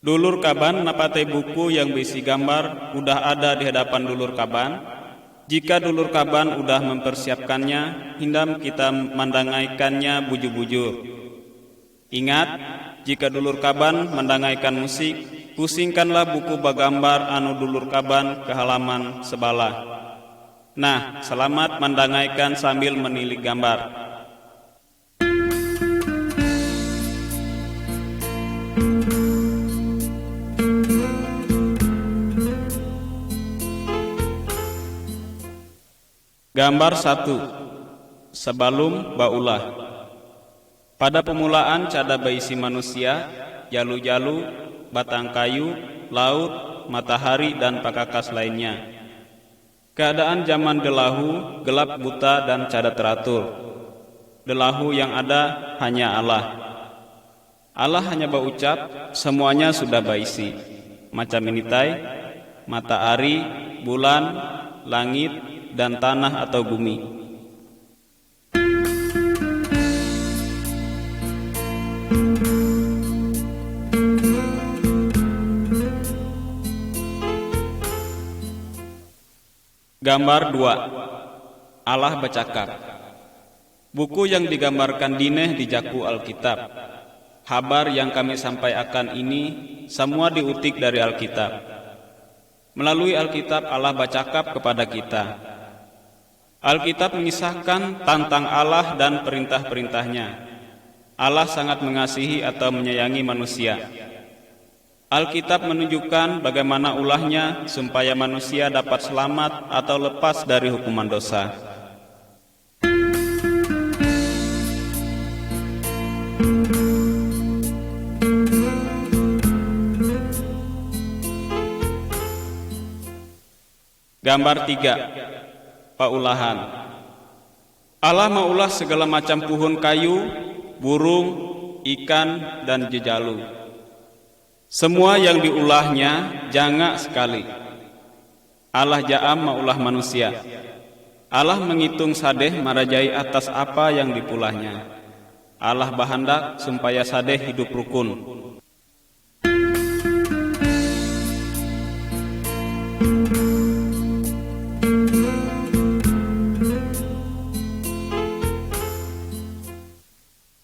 Dulur kaban napate buku yang berisi gambar udah ada di hadapan dulur kaban. Jika dulur kaban udah mempersiapkannya, hindam kita mendangaikannya bujur-bujur. Ingat, jika dulur kaban mendangaikan musik, pusingkanlah buku bagambar anu dulur kaban ke halaman sebelah. Nah, selamat mendangaikan sambil menilik gambar. Gambar 1. Sebelum baulah. Pada pemulaan cada berisi manusia, jalu-jalu, batang kayu, laut, matahari dan pakakas lainnya. Keadaan zaman delahu, gelap buta dan cada teratur. Delahu yang ada hanya Allah. Allah hanya berucap, semuanya sudah berisi. Macam initai, matahari, bulan, langit, dan tanah atau bumi. Gambar 2. Allah bercakap. Buku yang digambarkan dineh di Jaku Alkitab. Habar yang kami sampaikan ini semua diutik dari Alkitab. Melalui Alkitab Allah bercakap kepada kita. Alkitab mengisahkan tentang Allah dan perintah-perintahnya. Allah sangat mengasihi atau menyayangi manusia. Alkitab menunjukkan bagaimana ulahnya supaya manusia dapat selamat atau lepas dari hukuman dosa. Gambar 3. Paulahan. Allah maulah segala macam puhun kayu, burung, ikan, dan jejalu. Semua yang diulahnya jangak sekali. Allah ja'am maulah manusia. Allah menghitung sadeh marajai atas apa yang dipulahnya. Allah bahandak supaya sadeh hidup rukun.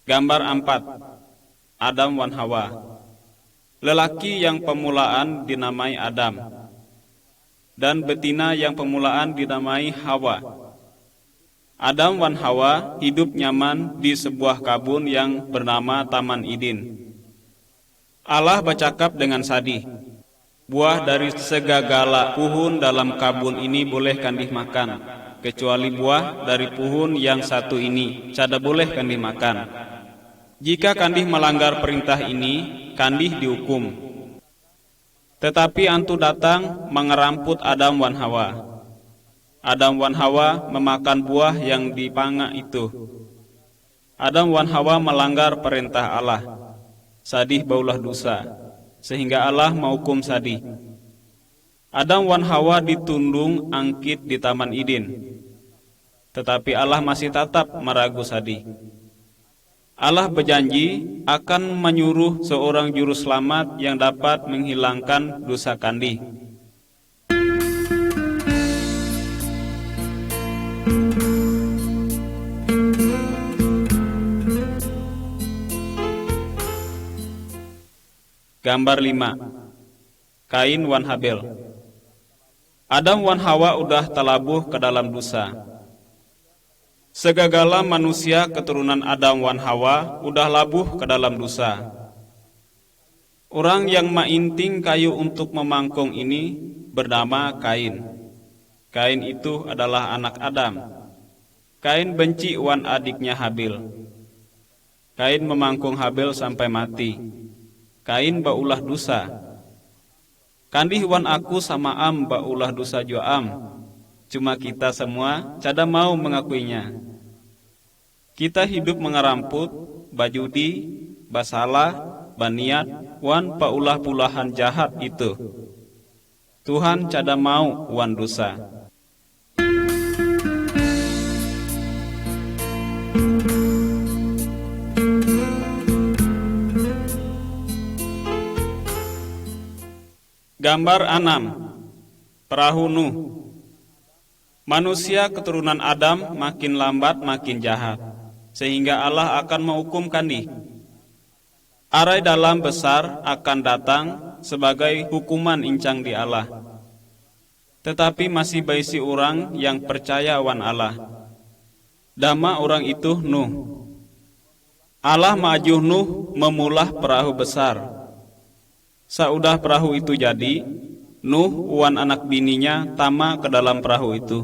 Gambar 4. Adam wan Hawa. Lelaki yang pemulaan dinamai Adam, dan betina yang pemulaan dinamai Hawa. Adam wan Hawa hidup nyaman di sebuah kabun yang bernama Taman Eden. Allah bercakap dengan sadih. Buah dari segala puhun dalam kabun ini boleh kandih makan, kecuali buah dari puhun yang satu ini, cada boleh kandih makan. Jika kandih melanggar perintah ini, kandih dihukum. Tetapi antu datang mengeramput Adam wan Hawa. Adam wan Hawa memakan buah yang dipanga itu. Adam wan Hawa melanggar perintah Allah. Sadih baulah dosa, sehingga Allah menghukum sadih. Adam wan Hawa ditundung angkit di Taman Eden. Tetapi Allah masih tetap meragu sadih. Allah berjanji akan menyuruh seorang juru selamat yang dapat menghilangkan dosa kandih. Gambar 5. Kain wan Habel. Adam wan Hawa udah terlabuh ke dalam dosa. Segala manusia keturunan Adam wan Hawa udah labuh ke dalam dosa. Orang yang mainting kayu untuk memangkung ini bernama Kain. Kain itu adalah anak Adam. Kain benci wan adiknya Habil. Kain memangkung Habil sampai mati. Kain baulah dosa. Kandih wan aku sama am baulah dosa jua am. Cuma kita semua cada mau mengakuinya. Kita hidup mengeramput, bajudi, basalah, baniat, wan paulah-pulahan jahat itu. Tuhan cada mau wan dosa. Gambar 6. Perahu Nuh. Manusia keturunan Adam makin lambat makin jahat, sehingga Allah akan menghukum kandi. Arai dalam besar akan datang sebagai hukuman incang di Allah. Tetapi masih baisi orang yang percaya wan Allah. Dama orang itu Nuh. Allah majuh Nuh memulah perahu besar. Saudah perahu itu jadi, Nuh wan anak bininya tama ke dalam perahu itu.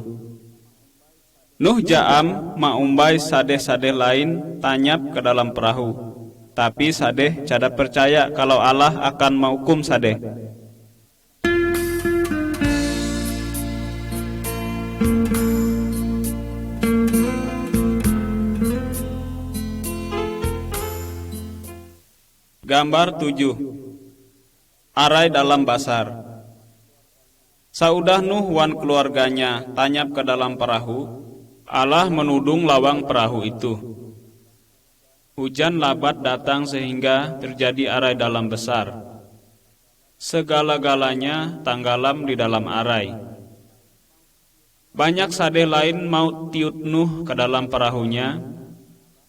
Nuh jaam maumbai sadeh-sadeh lain tanyap ke dalam perahu. Tapi sadeh cada percaya kalau Allah akan menghukum sadeh. Gambar 7. Arai dalam basar. Saudah Nuh wan keluarganya tanyap ke dalam perahu, Allah menudung lawang perahu itu. Hujan labat datang sehingga terjadi arai dalam besar. Segala-galanya tanggalam di dalam arai. Banyak sadeh lain mau tiut Nuh ke dalam perahunya,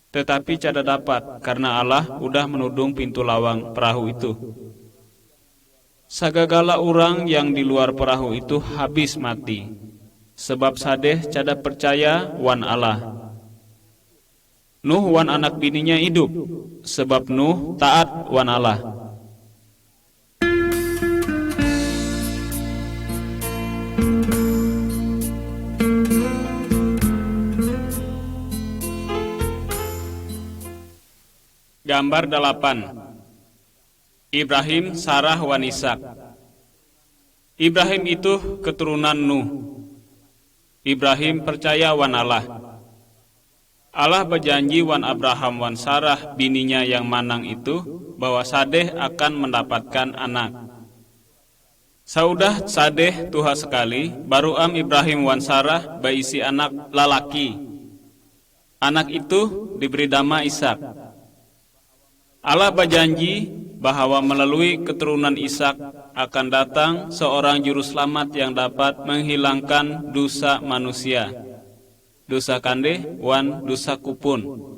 tetapi cada dapat karena Allah udah menudung pintu lawang perahu itu. Sagagala orang yang di luar perahu itu habis mati, sebab sadeh cada percaya wan Allah. Nuh wan anak bininya hidup, sebab Nuh taat wan Allah. Gambar 8. Ibrahim, Sarah, wan Ishak. Ibrahim itu keturunan Nuh. Ibrahim percaya wan Allah. Allah berjanji wan Abraham wan Sarah bininya yang manang itu bahwa sadeh akan mendapatkan anak. Saudah sadeh tuha sekali, baru Ibrahim wan Sarah baisi anak lalaki. Anak itu diberi nama Ishak. Allah berjanji bahwa melalui keturunan Ishak akan datang seorang juru selamat yang dapat menghilangkan dosa manusia. Dosa kande wan dosa kupun.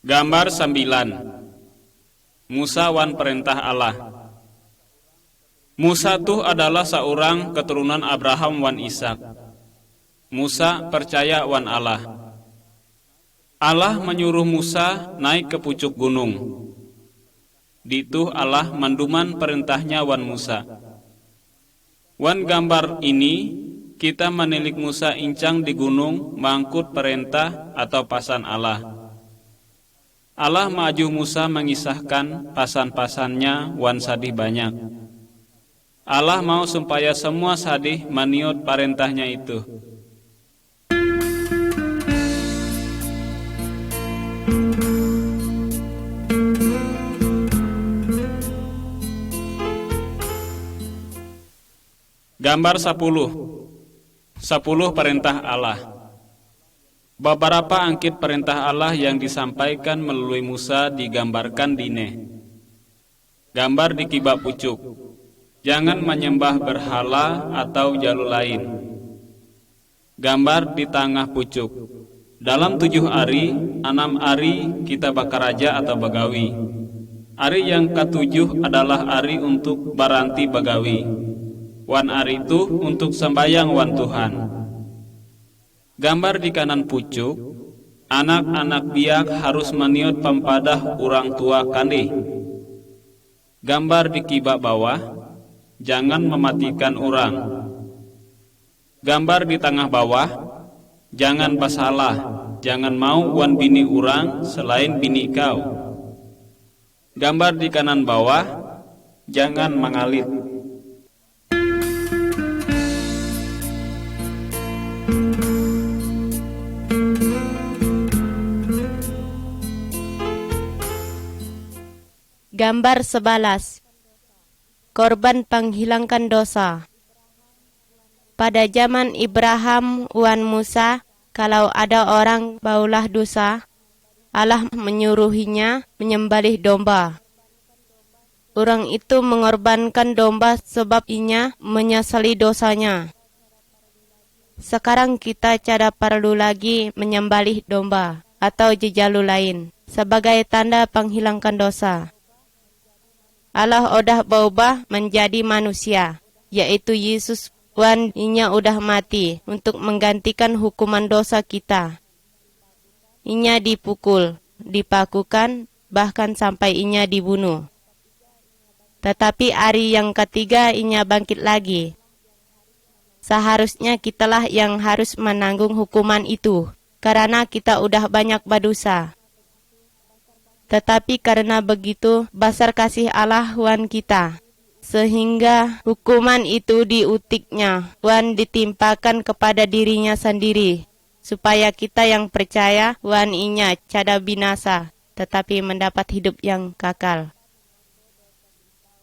Gambar 9. Musa wan perintah Allah. Musa tuh adalah seorang keturunan Abraham wan Ishak. Musa percaya wan Allah. Allah menyuruh Musa naik ke pucuk gunung. Ditu Allah manduman perintahnya wan Musa. Wan gambar ini kita menilik Musa incang di gunung mangkut perintah atau pasan Allah. Allah maju Musa mengisahkan pasan-pasannya wan sadih banyak. Allah mau supaya semua sadih maniut perintahnya itu. Gambar 10. 10 perintah Allah. Beberapa angkit perintah Allah yang disampaikan melalui Musa digambarkan dine. Gambar di kibak pucuk. Jangan menyembah berhala atau jalu lain. Gambar di tengah pucuk. Dalam 7 hari, 6 hari kita bakar raja atau bagawi. Hari yang ke-7 adalah hari untuk baranti bagawi. Wan hari itu untuk sembayang wan Tuhan. Gambar di kanan pucuk. Anak-anak biak harus meniut pempadah orang tua kande. Gambar di kibak bawah. Jangan mematikan orang. Gambar di tengah bawah, jangan basalah, jangan mau wan bini orang selain bini kau. Gambar di kanan bawah, jangan mengalit. Gambar 11. Korban penghilangkan dosa. Pada zaman Ibrahim wan Musa, kalau ada orang baulah dosa, Allah menyuruhinya menyembelih domba. Orang itu mengorbankan domba sebab inya menyesali dosanya. Sekarang kita tidak perlu lagi menyembelih domba atau jejalu lain sebagai tanda penghilangkan dosa. Allah udah berubah menjadi manusia, yaitu Yesus wan inya udah mati untuk menggantikan hukuman dosa kita. Inya dipukul, dipakukan, bahkan sampai inya dibunuh. Tetapi hari yang ketiga inya bangkit lagi. Seharusnya kitalah yang harus menanggung hukuman itu, karena kita udah banyak berdosa. Tetapi karena begitu besar kasih Allah wan kita, sehingga hukuman itu diutiknya wan ditimpakan kepada dirinya sendiri, supaya kita yang percaya wan inya cada binasa, tetapi mendapat hidup yang kekal.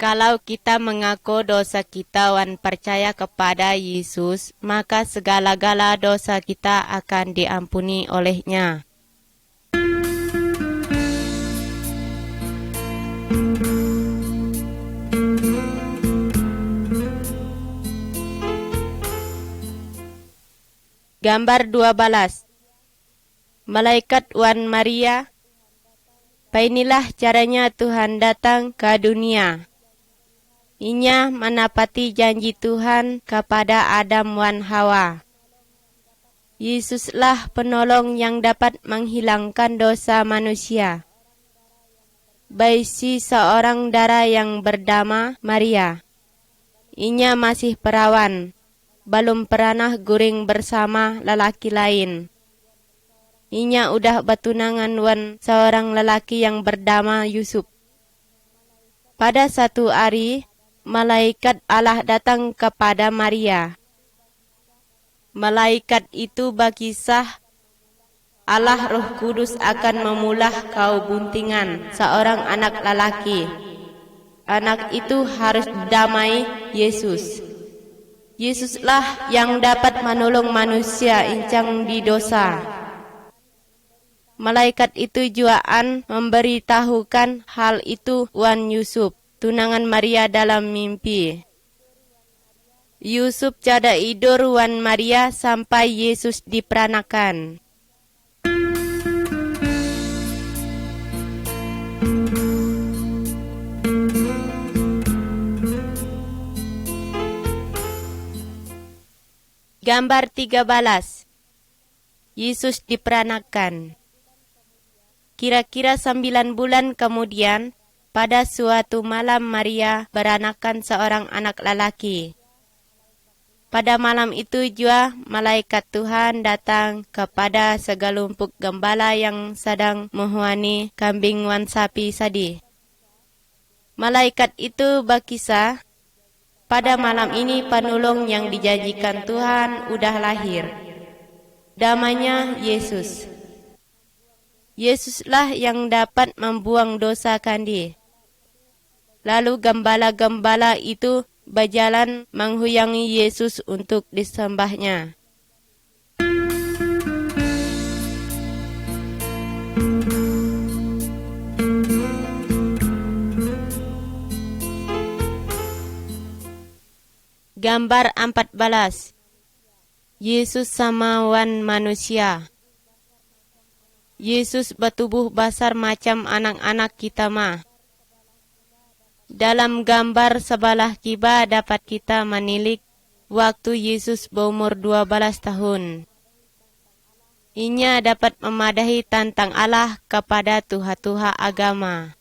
Kalau kita mengaku dosa kita wan percaya kepada Yesus, maka segala-gala dosa kita akan diampuni oleh-Nya. Gambar 12. Malaikat wan Maria. Inilah caranya Tuhan datang ke dunia. Inya menepati janji Tuhan kepada Adam wan Hawa. Yesuslah penolong yang dapat menghilangkan dosa manusia. Baisi seorang dara yang bernama Maria. Inya masih perawan, belum pernah guring bersama lelaki lain. Inya udah bertunangan wan seorang lelaki yang bernama Yusuf. Pada satu hari, malaikat Allah datang kepada Maria. Malaikat itu berkisah, Allah Roh Kudus akan memulah kau buntingan seorang anak lelaki. Anak itu harus damai Yesus. Yesuslah yang dapat menolong manusia incang di dosa. Malaikat itu juaan memberitahukan hal itu wan Yusuf, tunangan Maria dalam mimpi. Yusuf cada tidur wan Maria sampai Yesus diperanakan. Gambar 13. Yesus diperanakan. Kira-kira 9 bulan kemudian, pada suatu malam Maria beranakan seorang anak lelaki. Pada malam itu juga malaikat Tuhan datang kepada segelompok gembala yang sedang menghuni kambing wan sapi sadi. Malaikat itu berkisah, pada malam ini penolong yang dijanjikan Tuhan udah lahir. Namanya Yesus. Yesuslah yang dapat membuang dosa kandi. Lalu gembala-gembala itu berjalan menghuyangi Yesus untuk disembahnya. Gambar 14. Yesus sama wan manusia. Yesus bertubuh besar macam anak-anak kita mah. Dalam gambar sebelah kiri dapat kita menilik waktu Yesus berumur 12 tahun. Inya dapat memadahi tantang Allah kepada tuha-tuha agama.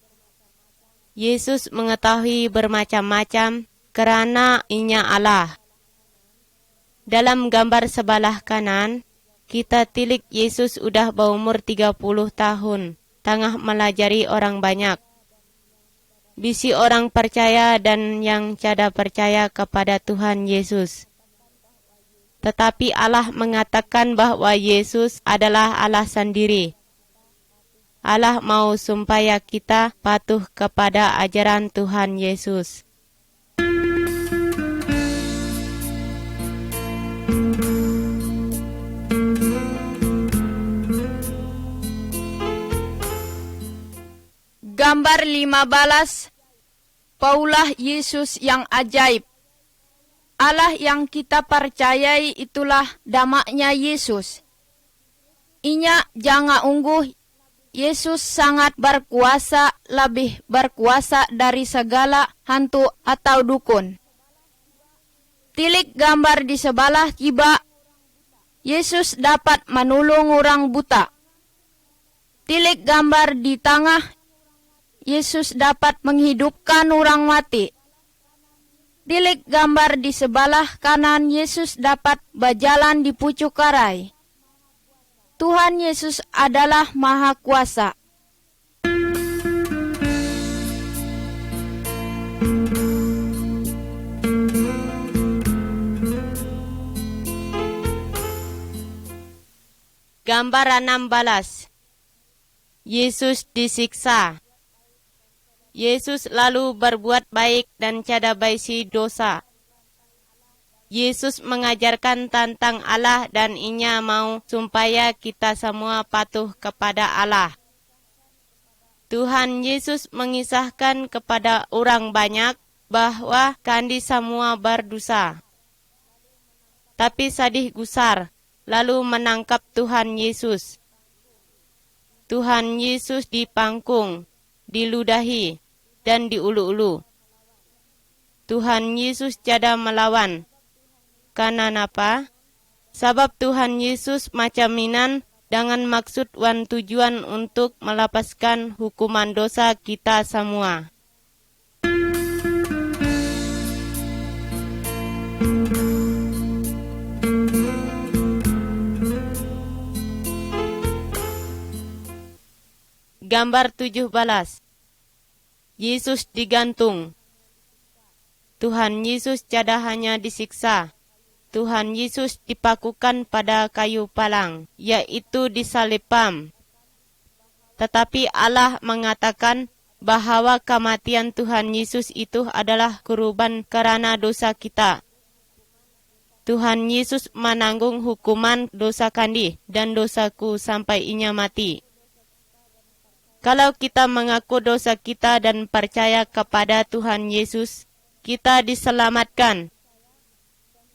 Yesus mengetahui bermacam-macam karena inya Allah. Dalam gambar sebelah kanan, kita tilik Yesus udah berumur 30 tahun, tengah melajari orang banyak. Bisi orang percaya dan yang cada percaya kepada Tuhan Yesus. Tetapi Allah mengatakan bahwa Yesus adalah Allah sendiri. Allah mau supaya kita patuh kepada ajaran Tuhan Yesus. gambar 15, Paulah Yesus yang ajaib. Allah yang kita percayai itulah damaknya Yesus. Inya jangan ungguh, Yesus sangat berkuasa, lebih berkuasa dari segala hantu atau dukun. Tilik gambar di sebelah kiba, Yesus dapat menolong orang buta. Tilik gambar di tengah, Yesus dapat menghidupkan orang mati. Tilik gambar di sebelah kanan, Yesus dapat berjalan di pucuk karai. Tuhan Yesus adalah Maha Kuasa. Gambar 16. Yesus disiksa. Yesus lalu berbuat baik dan tiada baisi dosa. Yesus mengajarkan tentang Allah dan Inya mau supaya kita semua patuh kepada Allah. Tuhan Yesus mengisahkan kepada orang banyak bahwa kandi semua berdosa. Tapi sadih gusar, lalu menangkap Tuhan Yesus. Tuhan Yesus dipangkung, diludahi, dan diulu-ulu. Tuhan Yesus tiada melawan. Karena apa? Sebab Tuhan Yesus macam minan dengan maksud wan tujuan untuk melepaskan hukuman dosa kita semua. Gambar 17. Yesus digantung. Tuhan Yesus tiada hanya disiksa. Tuhan Yesus dipakukan pada kayu palang, yaitu disalibam. Tetapi Allah mengatakan bahwa kematian Tuhan Yesus itu adalah kurban karena dosa kita. Tuhan Yesus menanggung hukuman dosa kandi dan dosaku sampai Inya mati. Kalau kita mengaku dosa kita dan percaya kepada Tuhan Yesus, kita diselamatkan.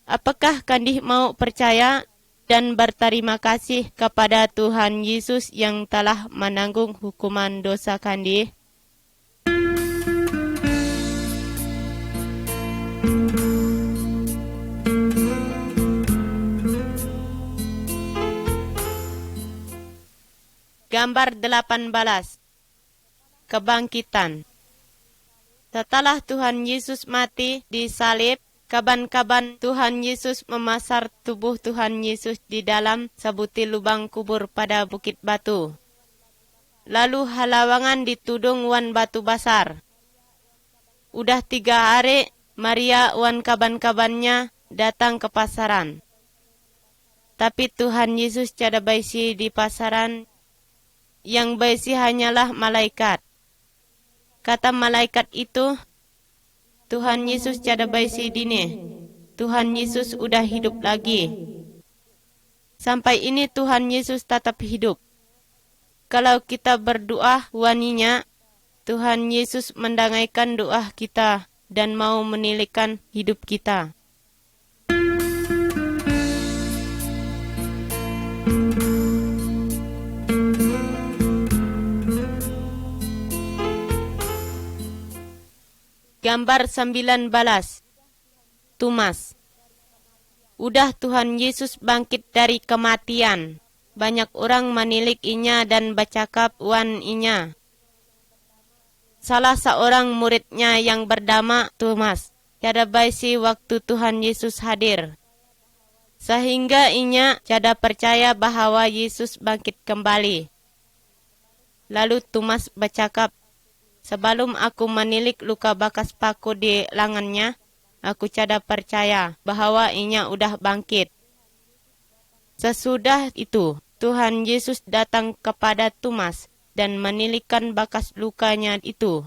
Apakah kandi mau percaya dan berterima kasih kepada Tuhan Yesus yang telah menanggung hukuman dosa kandi? Gambar 18. Kebangkitan. Setelah Tuhan Yesus mati di salib, kaban-kaban Tuhan Yesus memasar tubuh Tuhan Yesus di dalam sebutir lubang kubur pada bukit batu. Lalu halawangan ditudung wan batu basar. Udah 3 hari, Maria wan kaban-kabannya datang ke pasaran. Tapi Tuhan Yesus tiada baisi di pasaran, yang baisi hanyalah malaikat. Kata malaikat itu, Tuhan Yesus tiada baisi dini. Tuhan Yesus udah hidup lagi. Sampai ini Tuhan Yesus tetap hidup. Kalau kita berdoa waninya, Tuhan Yesus mendangaikan doa kita dan mau menilaikan hidup kita. Gambar 19. Tumas. Udah Tuhan Yesus bangkit dari kematian. Banyak orang menilik Inya dan bercakap wan Inya. Salah seorang muridnya yang bernama Tumas tiada baisi waktu Tuhan Yesus hadir. Sehingga Inya tiada percaya bahwa Yesus bangkit kembali. Lalu Tumas bercakap, sebelum aku menilik luka bekas paku di lengannya, aku tiada percaya bahwa Inya udah bangkit. Sesudah itu, Tuhan Yesus datang kepada Tumas dan menilikkan bekas lukanya itu.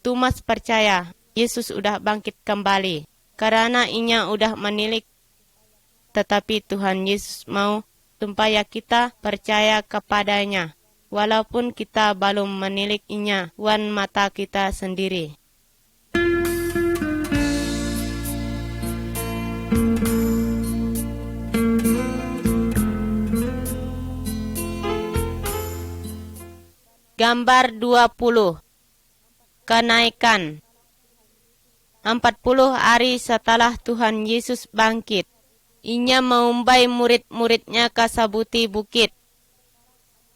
Tumas percaya Yesus udah bangkit kembali karena Inya udah menilik. Tetapi Tuhan Yesus mau supaya kita percaya kepadanya walaupun kita belum menilikinya wan mata kita sendiri. Gambar 20. Kenaikan. 40 hari setelah Tuhan Yesus bangkit, Inya mengumbai murid-muridnya ke sabuti bukit.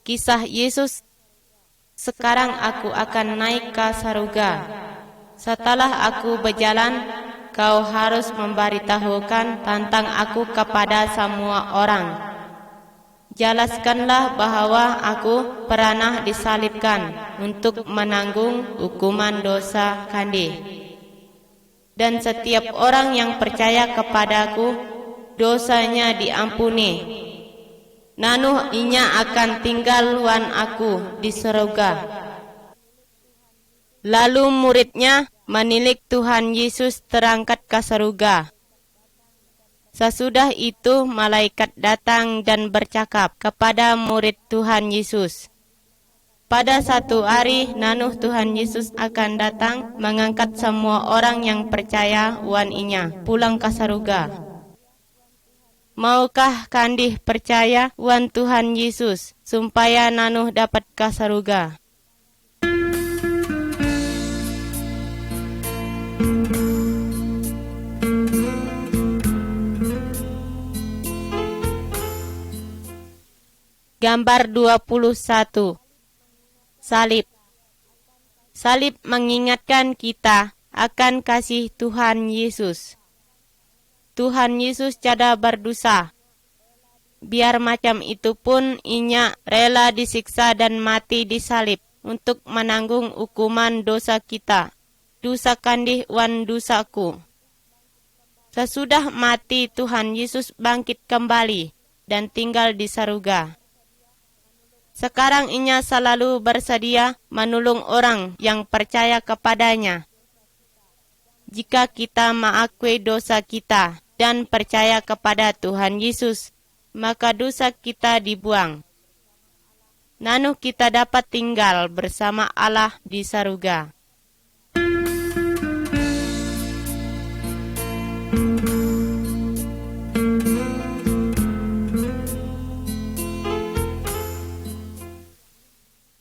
Kisah Yesus, sekarang aku akan naik ke surga. Setelah aku berjalan, kau harus memberitahukan tentang aku kepada semua orang. Jelaskanlah bahwa aku pernah disalibkan untuk menanggung hukuman dosa kandih. Dan setiap orang yang percaya kepadaku, dosanya diampuni. Nanuh inya akan tinggal wan aku di surga. Lalu muridnya menilik Tuhan Yesus terangkat ke surga. Sesudah itu malaikat datang dan bercakap kepada murid Tuhan Yesus. Pada satu hari nanuh Tuhan Yesus akan datang mengangkat semua orang yang percaya wan inya pulang ke surga. Maukah kandih percaya wan Tuhan Yesus supaya nanuh dapat ke surga? Gambar 21. Salib. Salib mengingatkan kita akan kasih Tuhan Yesus. Tuhan Yesus tiada berdosa. Biar macam itu pun inya rela disiksa dan mati di salib untuk menanggung hukuman dosa kita. Dosa kandih wan dosaku. Sesudah mati Tuhan Yesus bangkit kembali dan tinggal di surga. Sekarang inya selalu bersedia menolong orang yang percaya kepadanya. Jika kita mengakui dosa kita dan percaya kepada Tuhan Yesus, maka dosa kita dibuang. Nanuh kita dapat tinggal bersama Allah di surga.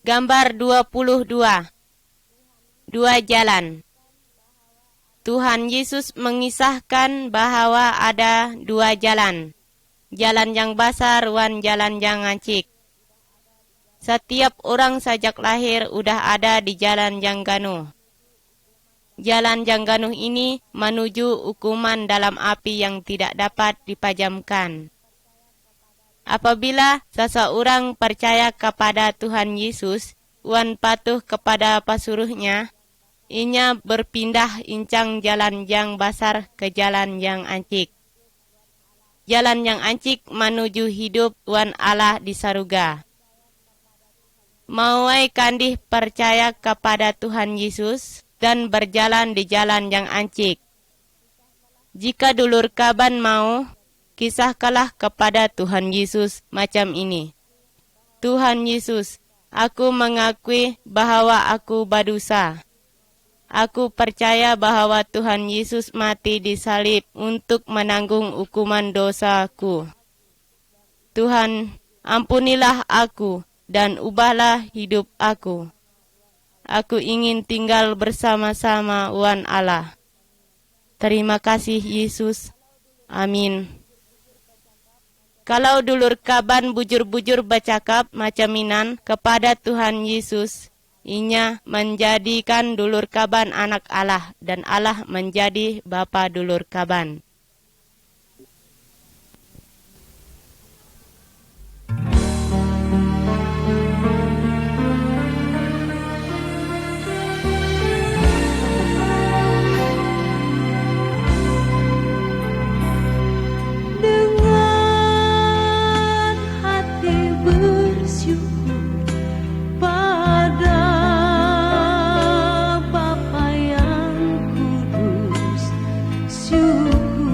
Gambar 22. Dua jalan. Tuhan Yesus mengisahkan bahwa ada dua jalan. Jalan yang besar dan jalan yang kecil. Setiap orang sejak lahir udah ada di jalan yang ganuh. Jalan yang ganuh ini menuju hukuman dalam api yang tidak dapat dipajamkan. Apabila seseorang percaya kepada Tuhan Yesus dan patuh kepada pasuruhnya, inya berpindah incang jalan yang besar ke jalan yang ancik. Jalan yang ancik menuju hidup dan Allah di surga. Mauai kandih percaya kepada Tuhan Yesus dan berjalan di jalan yang ancik. Jika dulur kaban mau, kisahkanlah kepada Tuhan Yesus macam ini. Tuhan Yesus, aku mengakui bahwa aku berdosa. Aku percaya bahwa Tuhan Yesus mati di salib untuk menanggung hukuman dosaku. Tuhan, ampunilah aku dan ubahlah hidup aku. Aku ingin tinggal bersama-sama wan Allah. Terima kasih Yesus. Amin. Kalau dulur kaban bujur-bujur bercakap macaminan kepada Tuhan Yesus, inya menjadikan dulur kaban anak Allah dan Allah menjadi bapa dulur kaban. Bapa yang kudus, syukur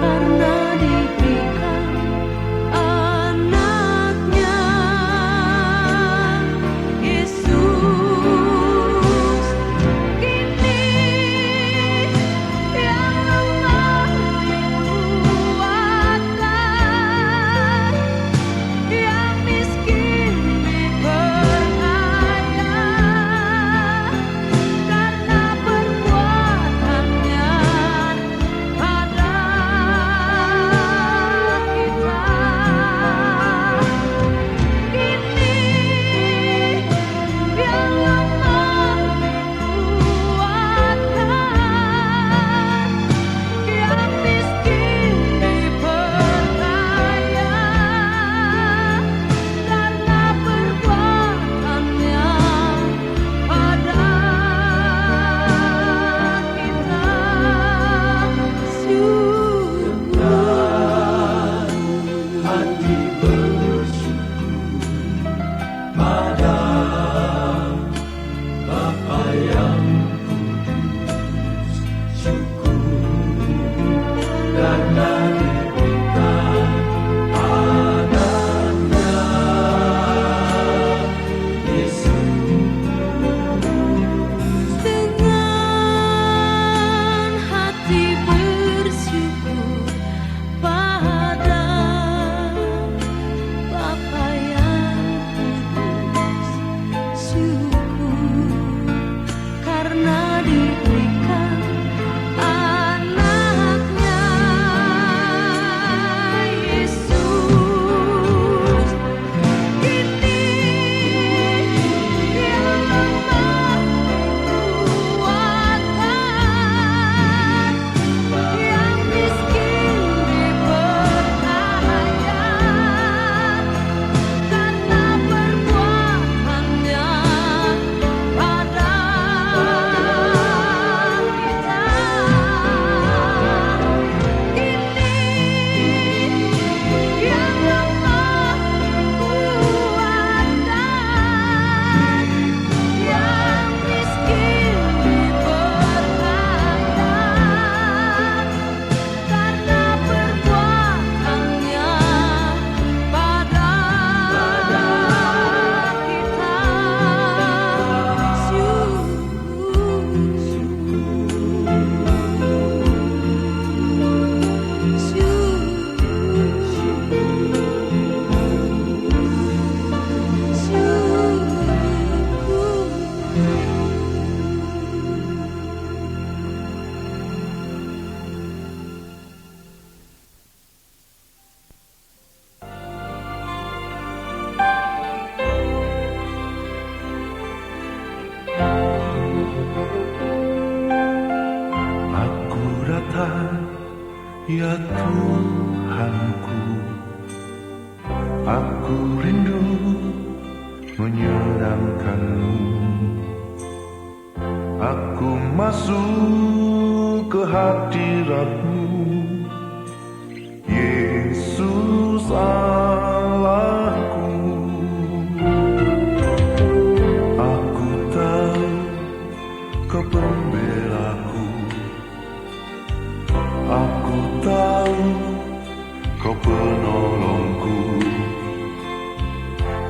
karena diberikan anaknya Yesus. Kini yang lemah dikuatkan, yang miskin diperkaya karena perbuatannya pada kita. Kini yang lemah dikuatkan, yang miskin diperkaya karena perbuatannya pada kita. Hati bersyukur pada Bapa yang kudus, syukur karena diberikan anaknya Yesus. Dengan hati bersyukur pada Bapa yang kudus, syukur karena diberikan anaknya Yesus. Kini yang lemah dikuatkan, yang miskin diperkaya karena perbuatannya pada kita. Kini yang lemah dikuatkan, yang miskin diperkaya karena perbuatannya pada kita. Aku datang, ya Tuhanku, aku rindu menyenangkan-Mu. Aku masuk ke hadirat-Mu, Yesus Allahku. Aku tahu Kau pembelaku, aku tahu Kau penolongku,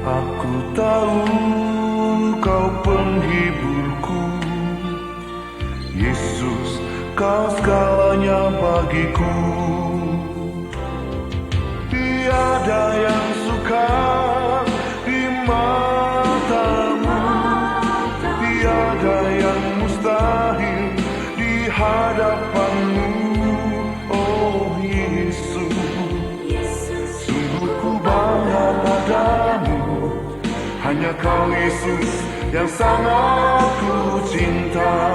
aku tahu Kau penghiburku. Yesus, Kau segalanya bagiku. Tiada yang sukar di mata-Mu, tiada yang mustahil di hadapan-Mu. Oh Yesus, sungguh ku bangga padamu. Hanya Kau Yesus yang sangat ku cinta.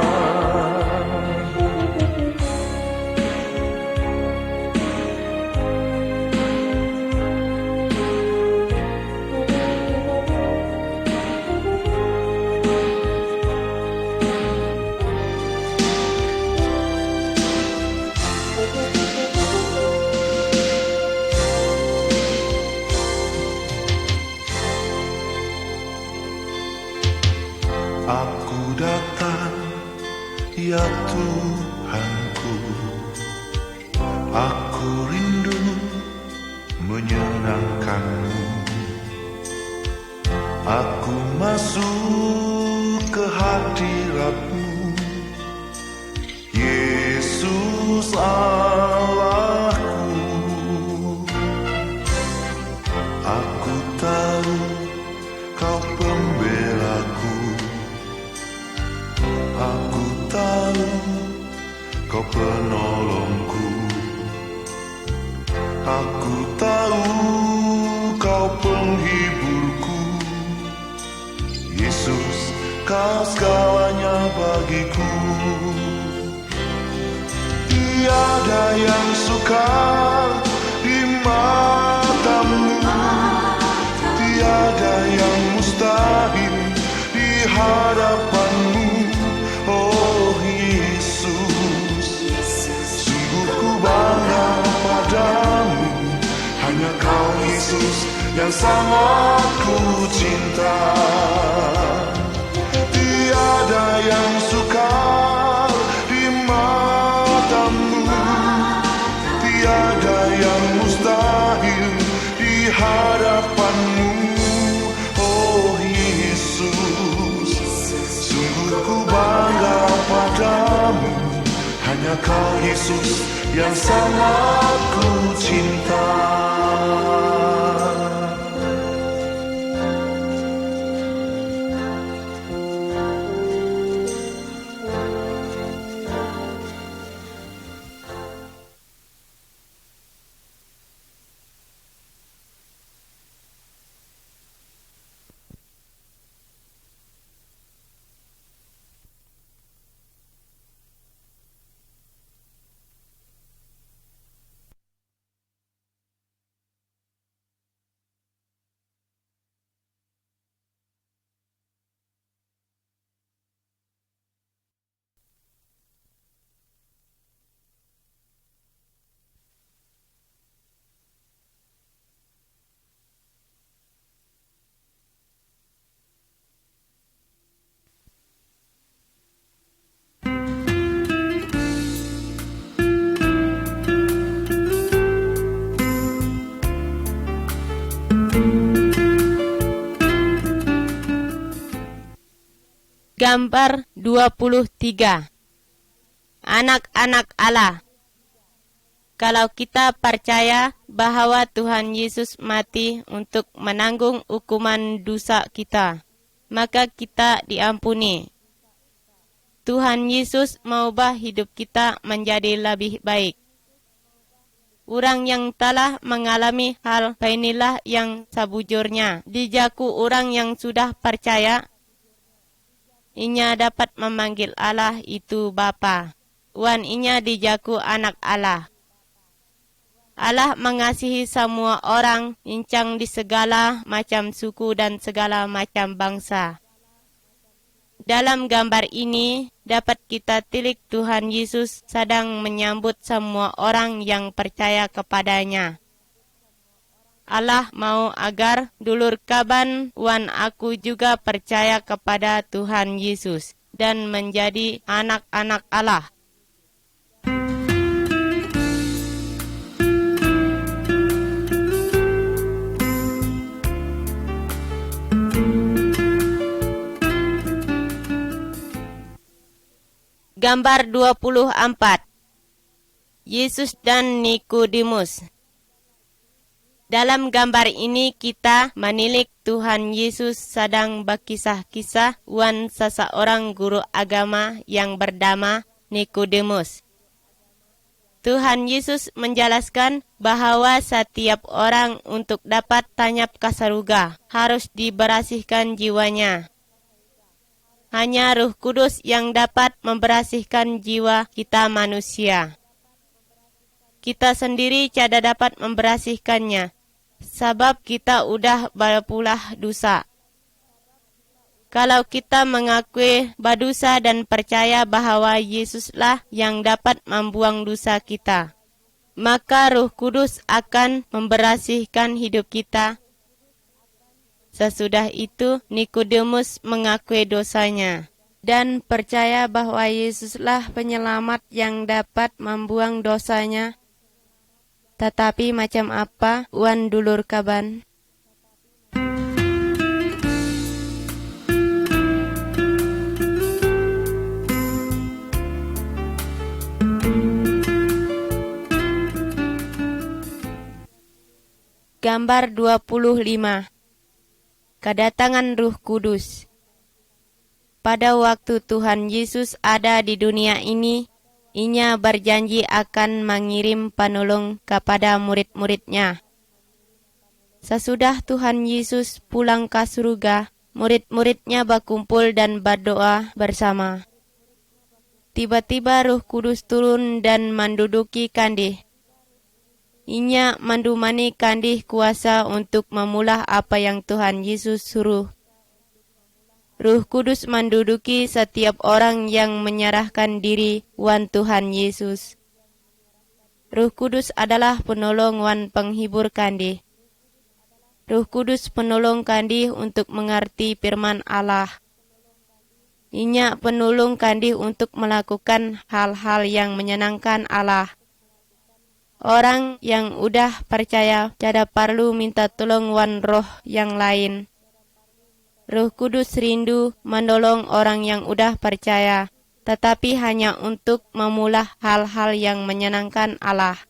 rindu menyenangkanmu. Aku masuk ke hadiratmu, Yesus Allahku. Aku tahu Kau pembelaku, aku tahu Kau penolongku, aku tahu Kau penghiburku. Yesus, Kau segalanya bagiku. Tiada yang sukar di matamu, tiada yang mustahil di hadapanmu. Oh Yesus, sungguh ku bangga padamu. Hanya Kau Yesus yang sangat ku cinta. Tiada yang sukar di matamu, tiada yang mustahil di hadapanmu. Oh Yesus, sungguh ku bangga padamu. Hanya Kau Yesus yang sangat ku cinta. Gambar 23. Anak-anak Allah. Kalau kita percaya bahwa Tuhan Yesus mati untuk menanggung hukuman dosa kita, maka kita diampuni. Tuhan Yesus mengubah hidup kita menjadi lebih baik. Orang yang telah mengalami hal inilah yang sebujurnya dijaku orang yang sudah percaya. Inya dapat memanggil Allah itu Bapa. Wan inya dijaku anak Allah. Allah mengasihi semua orang, incang di segala macam suku dan segala macam bangsa. Dalam gambar ini, dapat kita tilik Tuhan Yesus sedang menyambut semua orang yang percaya kepadanya. Allah mau agar dulur kaban wan aku juga percaya kepada Tuhan Yesus dan menjadi anak-anak Allah. Gambar 24. Yesus dan Nikodemus. Dalam gambar ini kita menilik Tuhan Yesus sedang berkisah-kisah wan seseorang guru agama yang bernama Nikodemus. Tuhan Yesus menjelaskan bahwa setiap orang untuk dapat tanyap ke surga harus dibersihkan jiwanya. Hanya Roh Kudus yang dapat membersihkan jiwa kita manusia. Kita sendiri tidak dapat membersihkannya, sebab kita udah berpulah dosa. Kalau kita mengakui berdosa dan percaya bahwa Yesuslah yang dapat membuang dosa kita, maka Roh Kudus akan membersihkan hidup kita. Sesudah itu, Nikodemus mengakui dosanya dan percaya bahwa Yesuslah penyelamat yang dapat membuang dosanya. Tetapi macam apa wan dulur kaban? Gambar 25. Kedatangan Ruh Kudus. Pada waktu Tuhan Yesus ada di dunia ini, Inya berjanji akan mengirim penolong kepada murid-muridnya. Sesudah Tuhan Yesus pulang ke surga, murid-muridnya berkumpul dan berdoa bersama. Tiba-tiba Ruh Kudus turun dan menduduki kandih. Inya mendumani kandih kuasa untuk memulai apa yang Tuhan Yesus suruh. Ruh Kudus menduduki setiap orang yang menyerahkan diri wan Tuhan Yesus. Ruh Kudus adalah penolong wan penghibur kandih. Ruh Kudus penolong kandih untuk mengerti firman Allah. Inya penolong kandih untuk melakukan hal-hal yang menyenangkan Allah. Orang yang udah percaya tidak perlu minta tolong wan roh yang lain. Ruh Kudus rindu menolong orang yang udah percaya, tetapi hanya untuk memulai hal-hal yang menyenangkan Allah.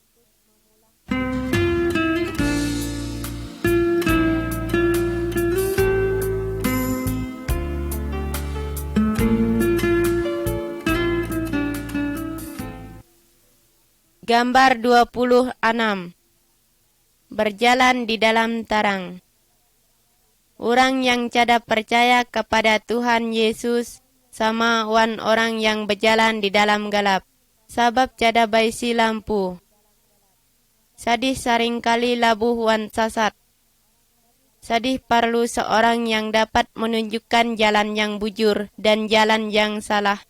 Gambar 26. Berjalan di dalam terang. Orang yang tidak percaya kepada Tuhan Yesus sama wan orang yang berjalan di dalam gelap, sebab tidak baisi lampu. Sadih seringkali labuh wan sasat. Sadih perlu seorang yang dapat menunjukkan jalan yang bujur dan jalan yang salah.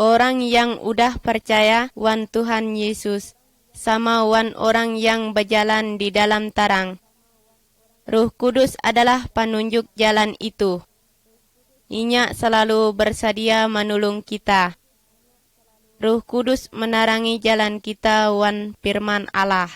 Orang yang udah percaya wan Tuhan Yesus sama wan orang yang berjalan di dalam terang. Ruh Kudus adalah penunjuk jalan itu. Inya selalu bersedia menolong kita. Ruh Kudus menerangi jalan kita wan firman Allah.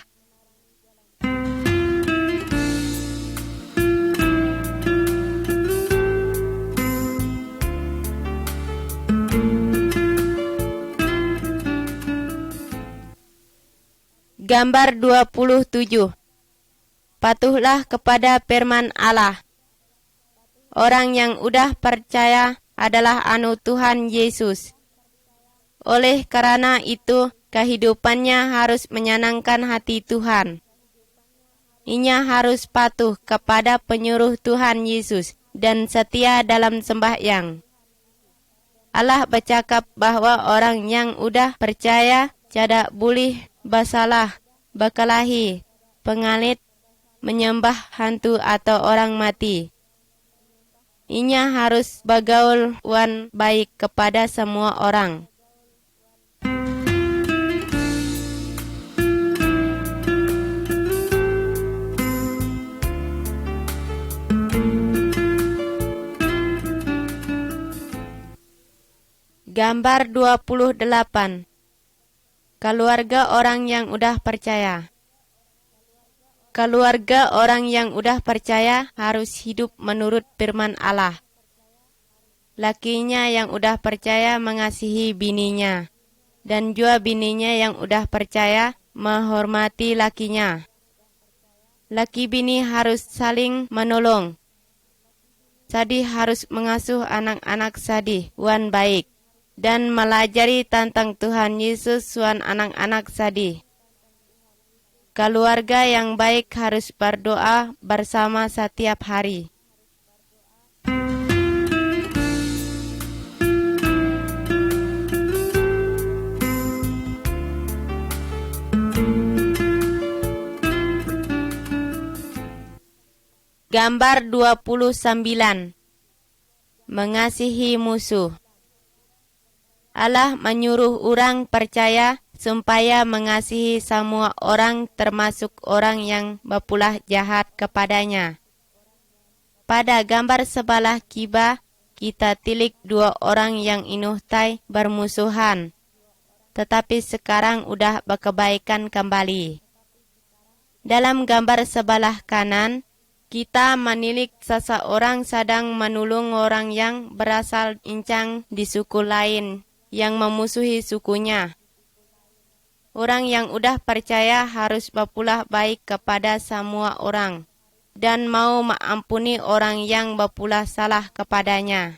Gambar 27. Patuhlah kepada firman Allah. Orang yang udah percaya adalah anu Tuhan Yesus. Oleh karena itu, kehidupannya harus menyenangkan hati Tuhan. Inya harus patuh kepada penyuruh Tuhan Yesus dan setia dalam sembahyang. Allah bercakap bahwa orang yang udah percaya tidak boleh bersalah, berkelahi, pengalit, menyembah hantu atau orang mati. Inya harus bergaul wan baik kepada semua orang. Gambar 28. Keluarga orang yang udah percaya. Keluarga orang yang udah percaya harus hidup menurut firman Allah. Lakinya yang udah percaya mengasihi bininya, dan juga bininya yang udah percaya menghormati lakinya. Laki bini harus saling menolong. Sadih harus mengasuh anak-anak sadih wan baik, dan melajari tentang Tuhan Yesus wan anak-anak sadih. Keluarga yang baik harus berdoa bersama setiap hari. Gambar 29. Mengasihi musuh. Allah menyuruh orang percaya supaya mengasihi semua orang termasuk orang yang berpulah jahat kepadanya. Pada gambar sebelah kibah, kita tilik dua orang yang inuhtai bermusuhan. tetapi sekarang udah berkebaikan kembali. Dalam gambar sebelah kanan, kita menilik seseorang sedang menolong orang yang berasal incang di suku lain yang memusuhi sukunya. Orang yang udah percaya harus berpula baik kepada semua orang dan mau mengampuni orang yang berpula salah kepadanya.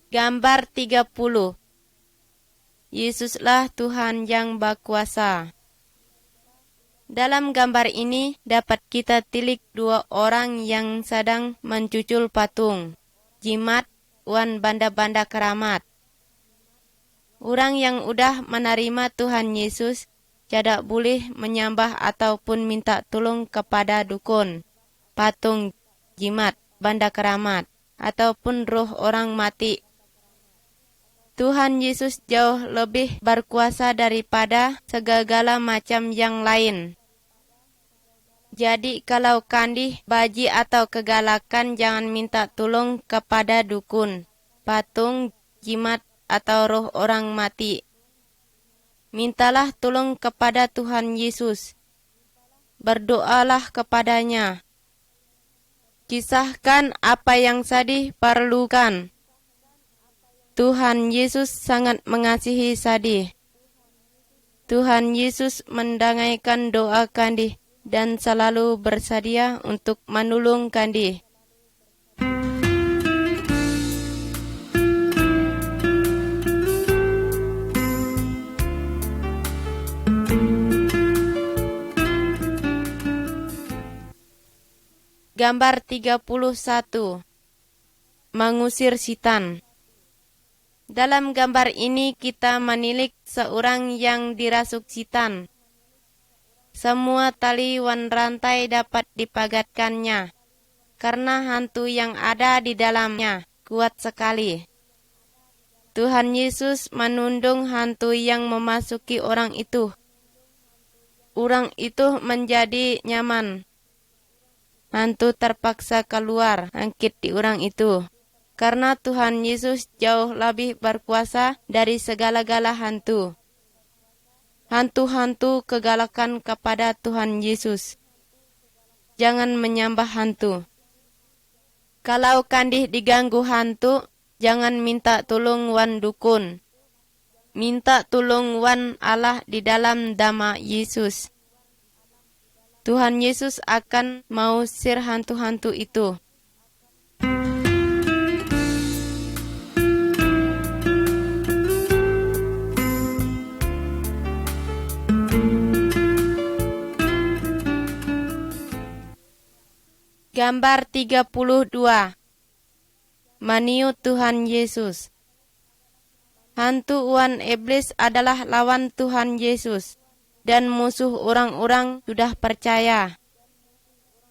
Gambar 30. Yesuslah Tuhan yang berkuasa. Dalam gambar ini dapat kita tilik dua orang yang sedang mencucul patung, jimat, wan banda-banda keramat. Orang yang udah menerima Tuhan Yesus tidak boleh menyembah ataupun minta tolong kepada dukun, patung, jimat, banda keramat, ataupun roh orang mati. Tuhan Yesus jauh lebih berkuasa daripada segala macam yang lain. Jadi kalau kandih, baji atau kegalakan jangan minta tolong kepada dukun, patung, jimat atau roh orang mati. Mintalah tolong kepada Tuhan Yesus. Berdoalah kepadanya. Kisahkan apa yang sedih perlukan. Tuhan Yesus sangat mengasihi sedih. Tuhan Yesus mendengaikan doa kandih dan selalu bersedia untuk menolong kandih. Gambar 31. Mengusir setan. Dalam gambar ini kita menilik seorang yang dirasuk setan. Semua tali wan rantai dapat dipagatkannya, karena hantu yang ada di dalamnya kuat sekali. Tuhan Yesus menundung hantu yang memasuki orang itu. Orang itu menjadi nyaman. Hantu terpaksa keluar angkit di orang itu. Karena Tuhan Yesus jauh lebih berkuasa dari segala-gala hantu. Hantu-hantu kegalakan kepada Tuhan Yesus. Jangan menyembah hantu. Kalau kandih diganggu hantu, jangan minta tolong wan dukun. Minta tolong wan Allah di dalam nama Yesus. Tuhan Yesus akan mengusir hantu-hantu itu. Gambar 32. Meniup Tuhan Yesus. Hantu wan iblis adalah lawan Tuhan Yesus dan musuh orang-orang sudah percaya.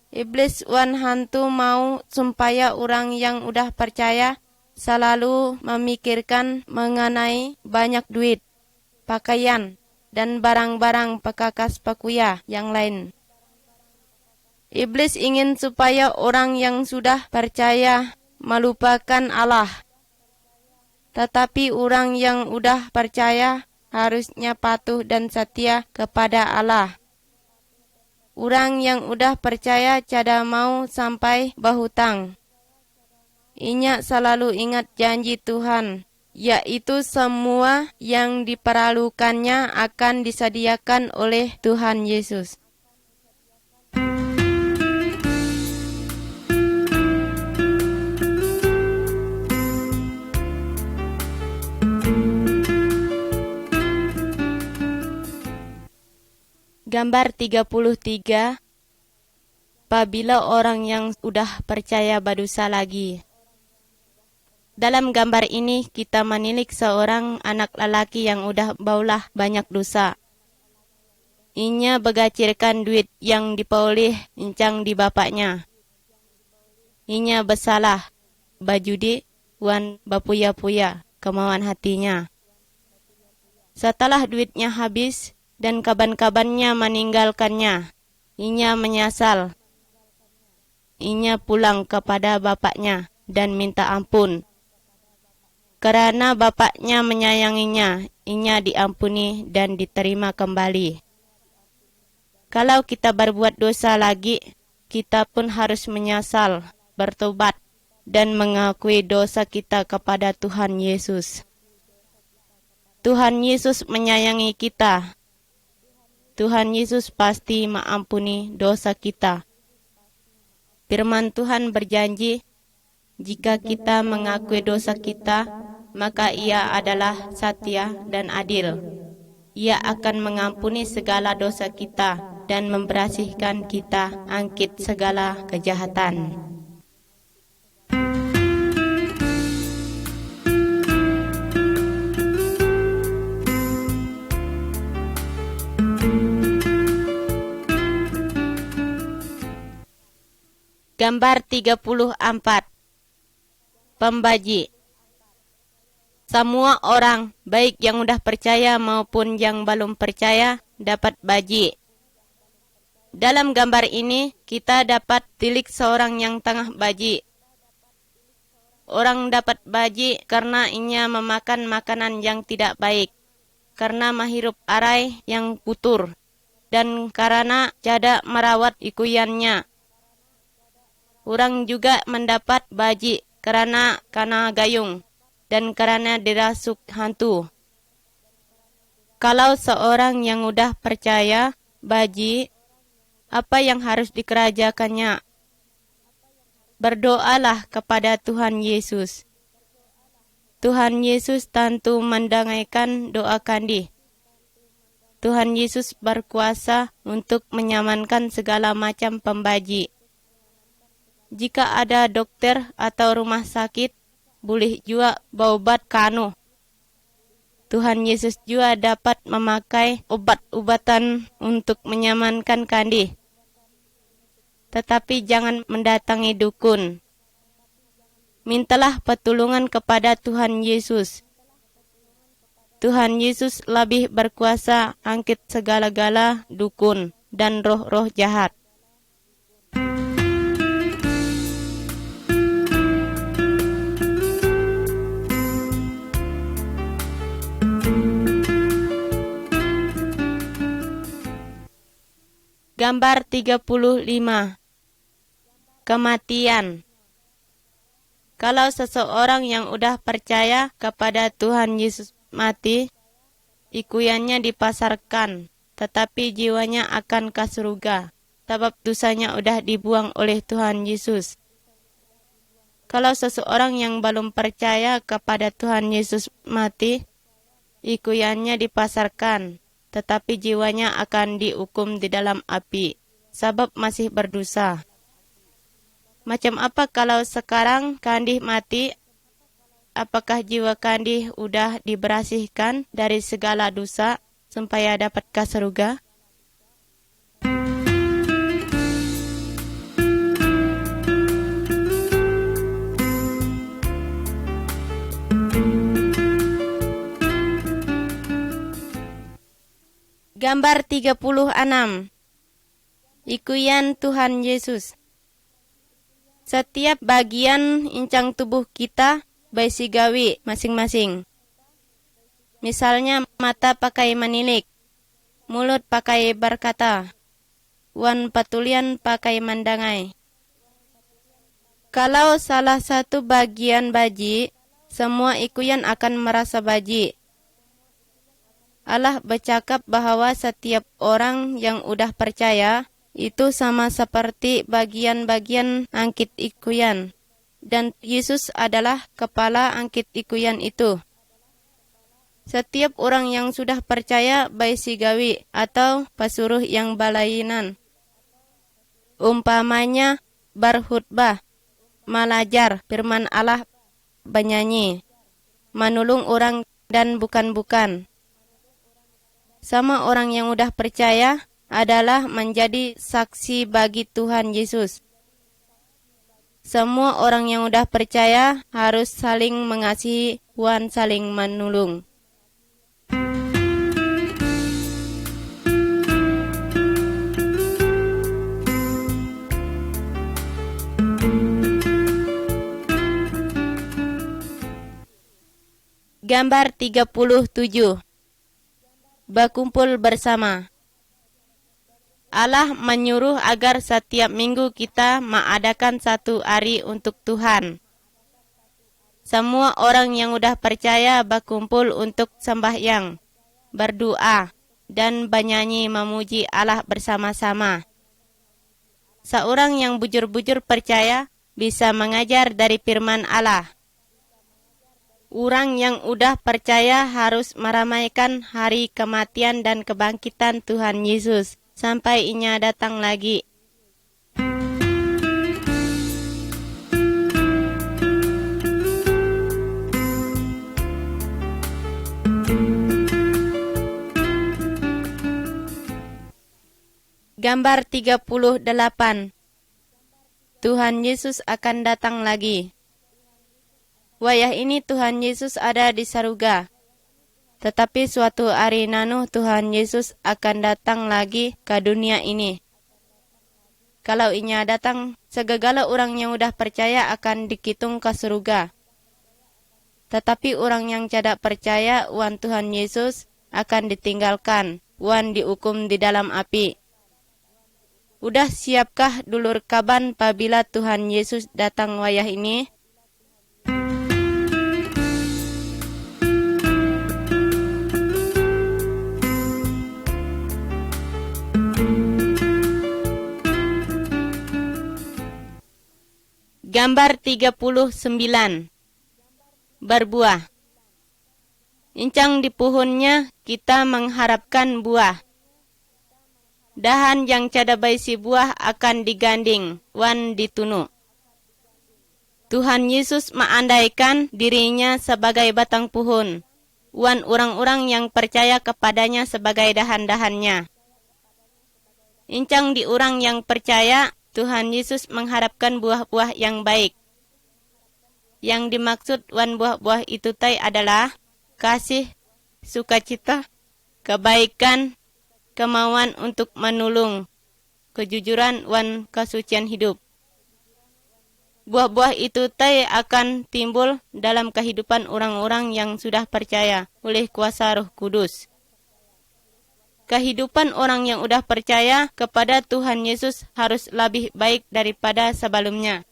Iblis wan hantu mau supaya orang yang udah percaya selalu memikirkan mengenai banyak duit, pakaian, dan barang-barang pekakas pakuya yang lain. Iblis ingin supaya orang yang sudah percaya melupakan Allah. Tetapi orang yang udah percaya harusnya patuh dan setia kepada Allah. Orang yang udah percaya cada mau sampai berhutang. Inya selalu ingat janji Tuhan, yaitu semua yang diperlukannya akan disediakan oleh Tuhan Yesus. Gambar 33. Apabila orang yang sudah percaya berdosa lagi. Dalam gambar ini kita menilik seorang anak lelaki yang udah baulah banyak dosa. Inya begacirkan duit yang diperoleh incang di bapaknya. Inya bersalah, bajudi, wan bapuya-puya kemauan hatinya. Setelah duitnya habis, dan kaban-kabannya meninggalkannya. Inya menyesal. Inya pulang kepada bapaknya dan minta ampun. Karena bapaknya menyayanginya, inya diampuni dan diterima kembali. Kalau kita berbuat dosa lagi, kita pun harus menyesal, bertobat, dan mengakui dosa kita kepada Tuhan Yesus. Tuhan Yesus menyayangi kita. Tuhan Yesus pasti mengampuni dosa kita. Firman Tuhan berjanji, jika kita mengakui dosa kita, maka Ia adalah setia dan adil. Ia akan mengampuni segala dosa kita dan membersihkan kita angkit segala kejahatan. Gambar 34. Pembaji. Semua orang, baik yang udah percaya maupun yang belum percaya, dapat baji. Dalam gambar ini, kita dapat tilik seorang yang tengah baji. Orang dapat baji karena inya memakan makanan yang tidak baik, karena menghirup arai yang kotor, dan karena tidak merawat ikuyannya. Orang juga mendapat baji karena kena gayung dan karena dirasuk hantu. Kalau seorang yang udah percaya baji, apa yang harus dikerjakannya? Berdoalah kepada Tuhan Yesus. Tuhan Yesus tentu mendengarkan doa kandi. Tuhan Yesus berkuasa untuk menyamankan segala macam pembaji. Jika ada dokter atau rumah sakit, boleh juga berobat kanu. Tuhan Yesus juga dapat memakai obat-obatan untuk menyamankan kandi. Tetapi jangan mendatangi dukun. Mintalah pertolongan kepada Tuhan Yesus. Tuhan Yesus lebih berkuasa angkit segala-gala dukun dan roh-roh jahat. Gambar 35. Kematian. Kalau seseorang yang udah percaya kepada Tuhan Yesus mati, ikuyannya dipasarkan, tetapi jiwanya akan ke surga, sebab dosanya udah dibuang oleh Tuhan Yesus. Kalau seseorang yang belum percaya kepada Tuhan Yesus mati, ikuyannya dipasarkan, tetapi jiwanya akan dihukum di dalam api, sebab masih berdosa. Macam apa kalau sekarang kandi mati? Apakah jiwa kandi udah dibersihkan dari segala dosa supaya dapat ke surga? Gambar 36. Ikuyan Tuhan Yesus. Setiap bagian incang tubuh kita berisi gawi masing-masing. Misalnya mata pakai menilik, mulut pakai berkata, wan patulian pakai mandangai. Kalau salah satu bagian baji, semua ikuyan akan merasa baji. Allah bercakap bahwa setiap orang yang udah percaya itu sama seperti bagian-bagian angkit ikuyan. Dan Yesus adalah kepala angkit ikuyan itu. Setiap orang yang sudah percaya baik sigawi atau pasuruh yang balainan. Umpamanya berkhutbah, malajar firman Allah, bernyanyi, menolong orang dan bukan-bukan. Sama orang yang udah percaya adalah menjadi saksi bagi Tuhan Yesus. Semua orang yang udah percaya harus saling mengasihi dan saling menolong. Gambar 37. Berkumpul bersama. Allah menyuruh agar setiap minggu kita mengadakan satu hari untuk Tuhan. Semua orang yang udah percaya berkumpul untuk sembahyang, berdoa, dan bernyanyi memuji Allah bersama-sama. Seorang yang bujur-bujur percaya bisa mengajar dari firman Allah. Orang yang udah percaya harus meramaikan hari kematian dan kebangkitan Tuhan Yesus sampai Inya datang lagi. Gambar 38. Tuhan Yesus akan datang lagi. Wayah ini Tuhan Yesus ada di saruga. Tetapi suatu hari nanu Tuhan Yesus akan datang lagi ke dunia ini. Kalau Inya datang, segala orang yang udah percaya akan dikitung ke surga. Tetapi orang yang tidak percaya wan Tuhan Yesus akan ditinggalkan, wan dihukum di dalam api. Udah siapkah dulur kaban apabila Tuhan Yesus datang wayah ini? Gambar 39. Berbuah. Incang di pohonnya kita mengharapkan buah. Dahan yang cada baisi buah akan diganding, wan ditunu. Tuhan Yesus mengandaikan dirinya sebagai batang pohon, wan orang-orang yang percaya kepadanya sebagai dahan-dahannya. Incang di orang yang percaya, Tuhan Yesus mengharapkan buah-buah yang baik. Yang dimaksud wan buah-buah itu adalah kasih, sukacita, kebaikan, kemauan untuk menolong, kejujuran wan kesucian hidup. Buah-buah itu akan timbul dalam kehidupan orang-orang yang sudah percaya oleh kuasa Roh Kudus. Kehidupan orang yang udah percaya kepada Tuhan Yesus harus lebih baik daripada sebelumnya.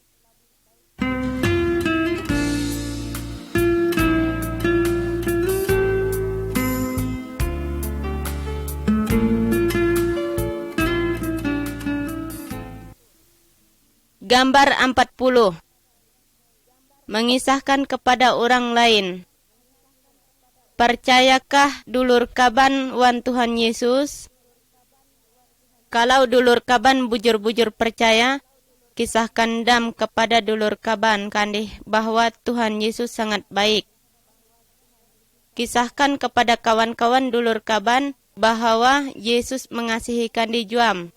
Gambar 40. Mengisahkan kepada orang lain. Percayakah dulur kaban wan Tuhan Yesus? Kalau dulur kaban bujur-bujur percaya, kisahkan dam kepada dulur kaban kandih bahwa Tuhan Yesus sangat baik. Kisahkan kepada kawan-kawan dulur kaban bahwa Yesus mengasihi kandi juam.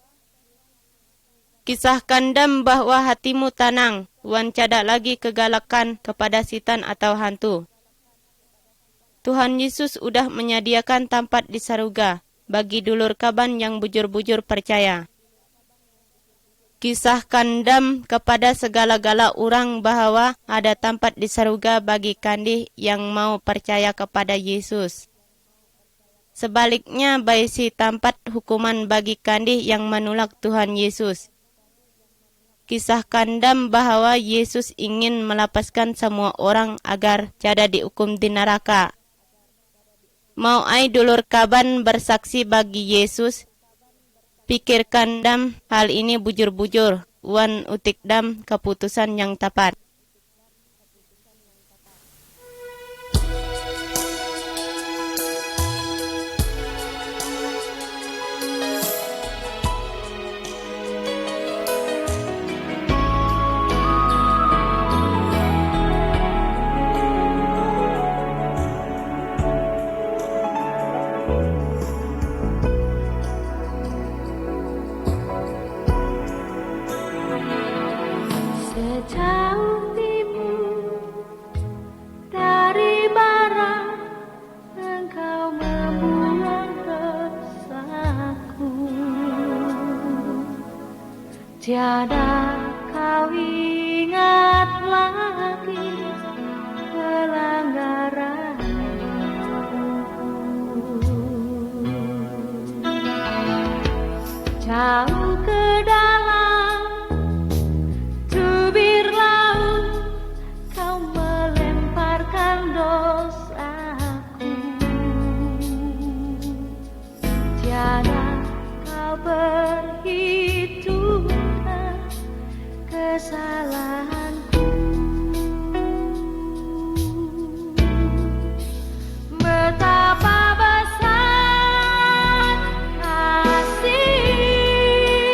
Kisahkan dam bahwa hatimu tenang, wan cada lagi kegalakan kepada setan atau hantu. Tuhan Yesus udah menyediakan tempat di saruga bagi dulur kaban yang bujur-bujur percaya. Kisahkan dam kepada segala-gala orang bahwa ada tempat di saruga bagi kandi yang mau percaya kepada Yesus. Sebaliknya baisi tempat hukuman bagi kandi yang menolak Tuhan Yesus. Kisahkan dam bahwa Yesus ingin melepaskan semua orang agar cada dihukum di neraka. Mau ai dulur kaban bersaksi bagi Yesus? Pikirkan dam hal ini bujur-bujur, wan utik dam keputusan yang tepat. Sejauh timur dari barat, Engkau membuang resahku. Tiada kau ingat lagi pelanggaranku. jauh ke dalam tubir laut, kau melemparkan dosaku. Tiada kau perhitungkan kesalahanku. Betapa besar kasih-Mu,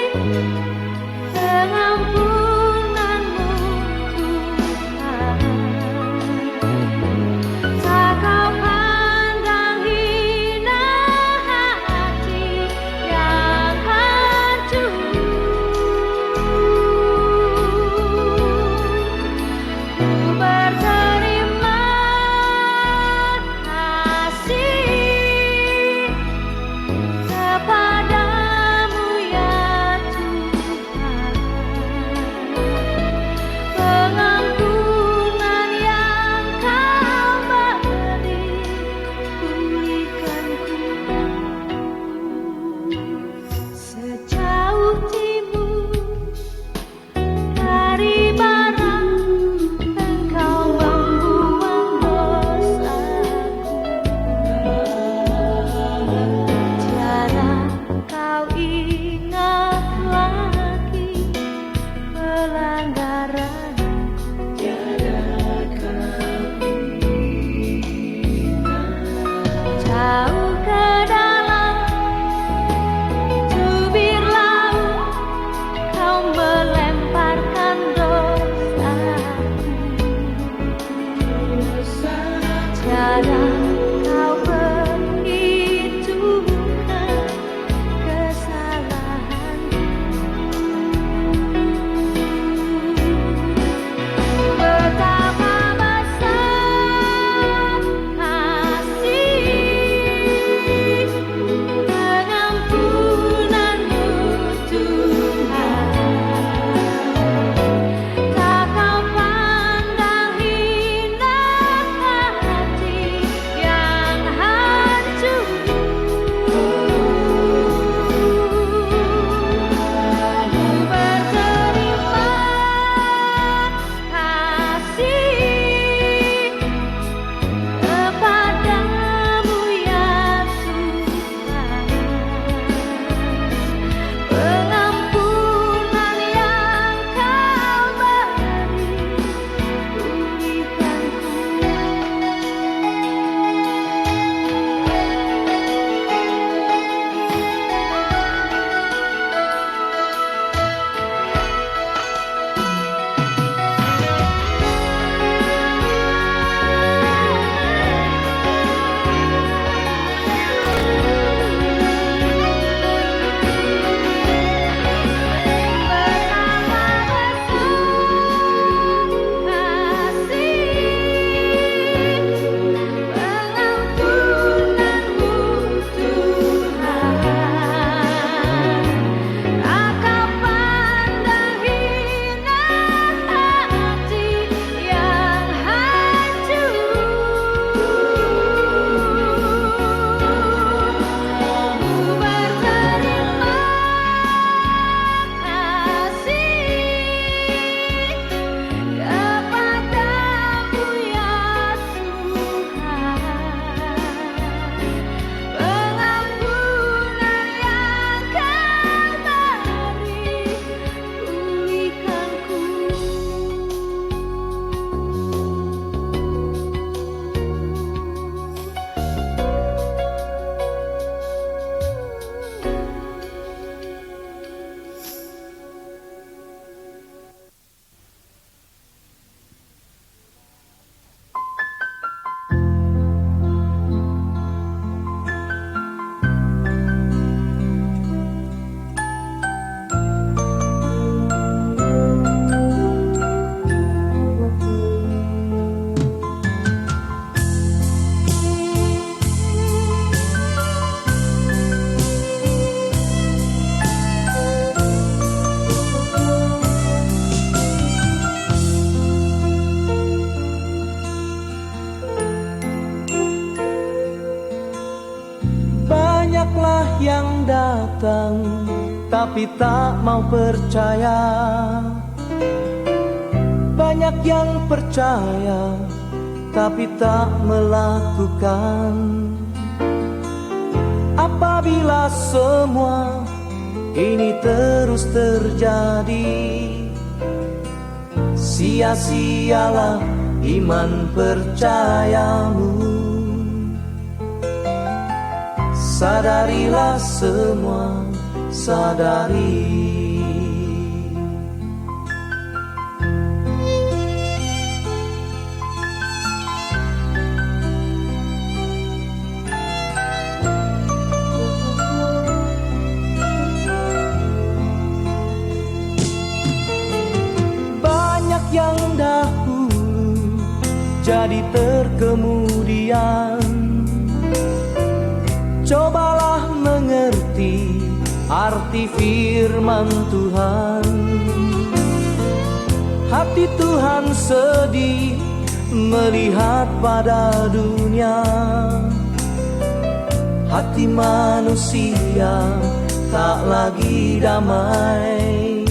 tapi tak mau percaya. Banyak yang percaya tapi tak melakukan. Apabila semua ini terus terjadi, sia-sialah iman percayamu. Sadarilah semua, sadari. Banyak yang dahulu jadi terkemudian. Cobalah mengerti arti firman Tuhan. Hati Tuhan sedih melihat pada dunia. Hati manusia tak lagi damai.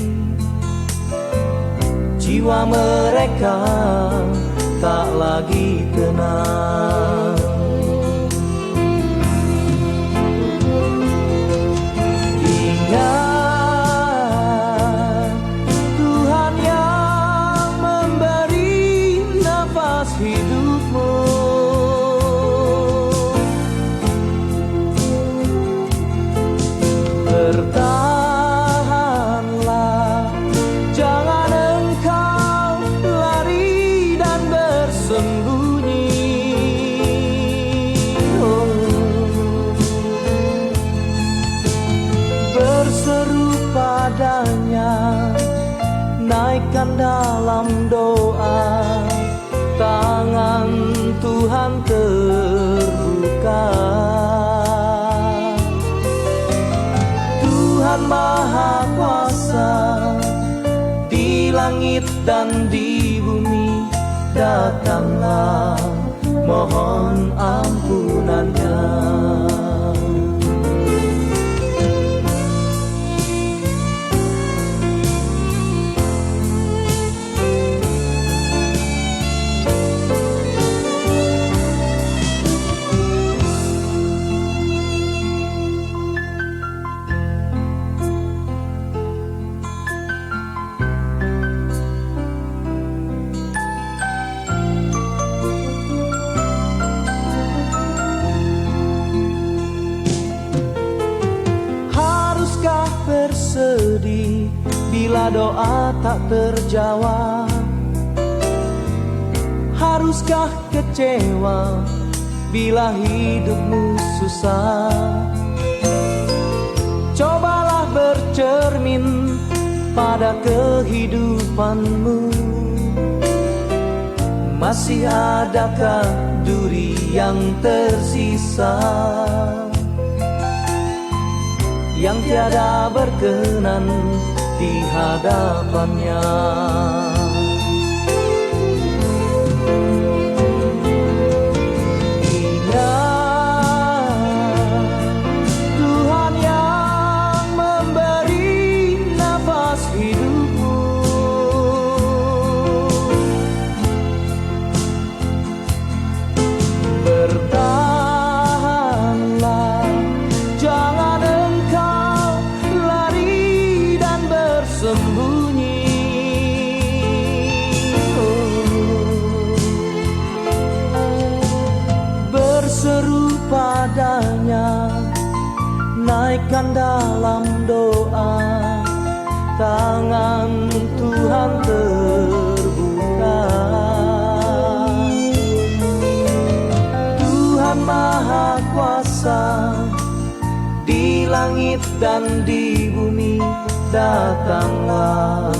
Jiwa mereka tak lagi tenang. Tuhan yang memberi nafas hidupmu. Bertahanlah, jangan engkau lari dan bersembunyi. Berseru padanya, naikkan dalam doa, tangan Tuhan terbuka. Tuhan Maha Kuasa di langit dan di bumi, datanglah mohon ampunannya. Bersedih bila doa tak terjawab? Haruskah kecewa bila hidupmu susah? Cobalah bercermin pada kehidupanmu. Masih adakah duri yang tersisa yang tiada berkenan di hadapannya? Ingat, Tuhan yang memberi nafas hidupmu. Bertahanlah, jangan sembunyi. Berseru padanya, naikkan dalam doa, tangan Tuhan terbuka. Tuhan Maha Kuasa di langit dan di bumi, datanglah